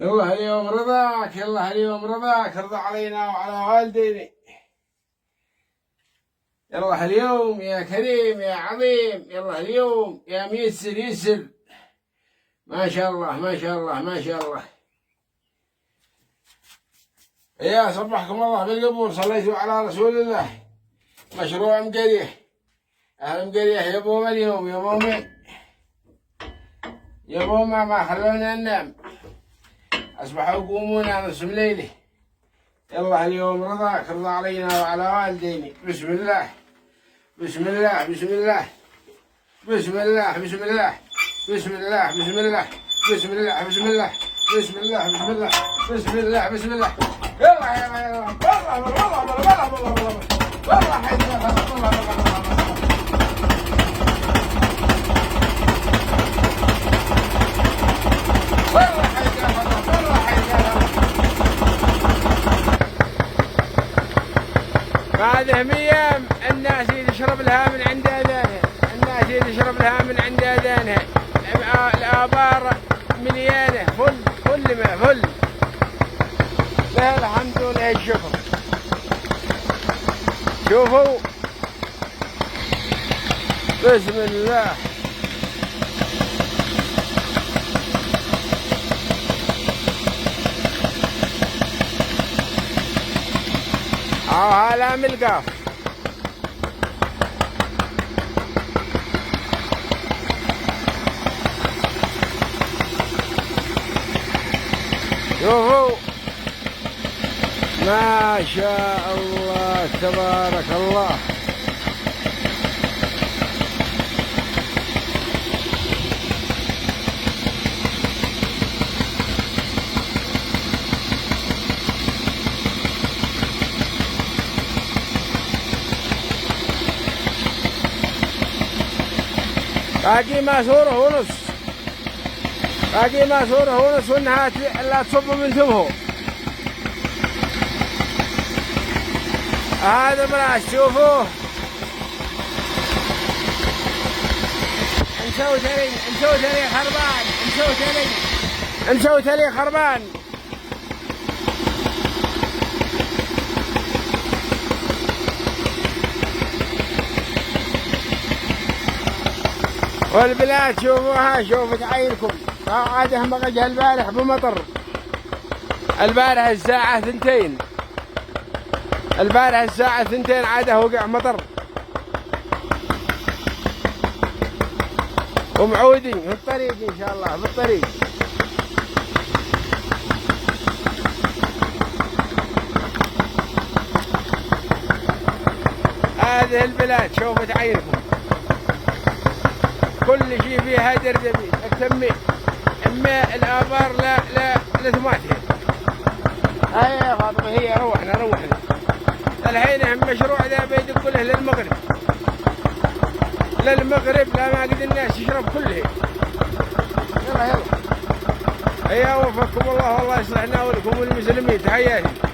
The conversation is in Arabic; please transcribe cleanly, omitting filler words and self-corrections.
يلا اليوم رضاك، يلا اليوم رضاك، ارضى علينا وعلى والدينا. يلا اليوم يا كريم يا عظيم، يلا اليوم يا ميسر يسر. ما شاء الله ما شاء الله ما شاء الله. يا صبحكم الله بالقبول، صليتوا على رسول الله. مشروع مقريح، أهل مقريح يبوم اليوم يبوم ما خلونا ننام، أصبحوا يقومون نصف ليلة. يلا اليوم رضاك، ارضى علينا وعلى والديني. بسم الله بسم الله بسم الله بسم الله بسم الله بسم الله بسم الله بسم الله بسم الله بسم الله بسم الله بسم الله بسم الله. يلا يلا والله والله والله والله والله حيدنا هذه ميام الناس تشرب لها من عند اذانها، الناس تشرب لها من عند اذانها. الابار مليانه فل ما فل. لها الحمد ولله الشكر. شوفوا بسم الله. هلا ملقاف. شوفوا ما شاء الله تبارك الله. باقي ماسوره ونص، باقي ماسوره ونص، وانها لا تصب من ثمه. هذا براس شوفوه. نسوت لي خربان، نسوت لي خربان. والبلاد شوفوها، شوفوا تعايركم. عاده مغجها البارح بمطر، البارح الساعة 2، البارح الساعة 2 عاده وقع مطر. ومعودين في الطريق إن شاء الله، في الطريق. هذه البلاد شوفوا تعايركم، كل شيء فيها دردبي التمي. اما الابار لا تماثل. هاي يا فاطمه، هي روحنا الحين المشروع ذا بيدق له للمغرب لا ما قد الناس يشرب كله. يلا هيا وفقكم الله والله يصلحنا ولكم والمسلمين. تحياتي.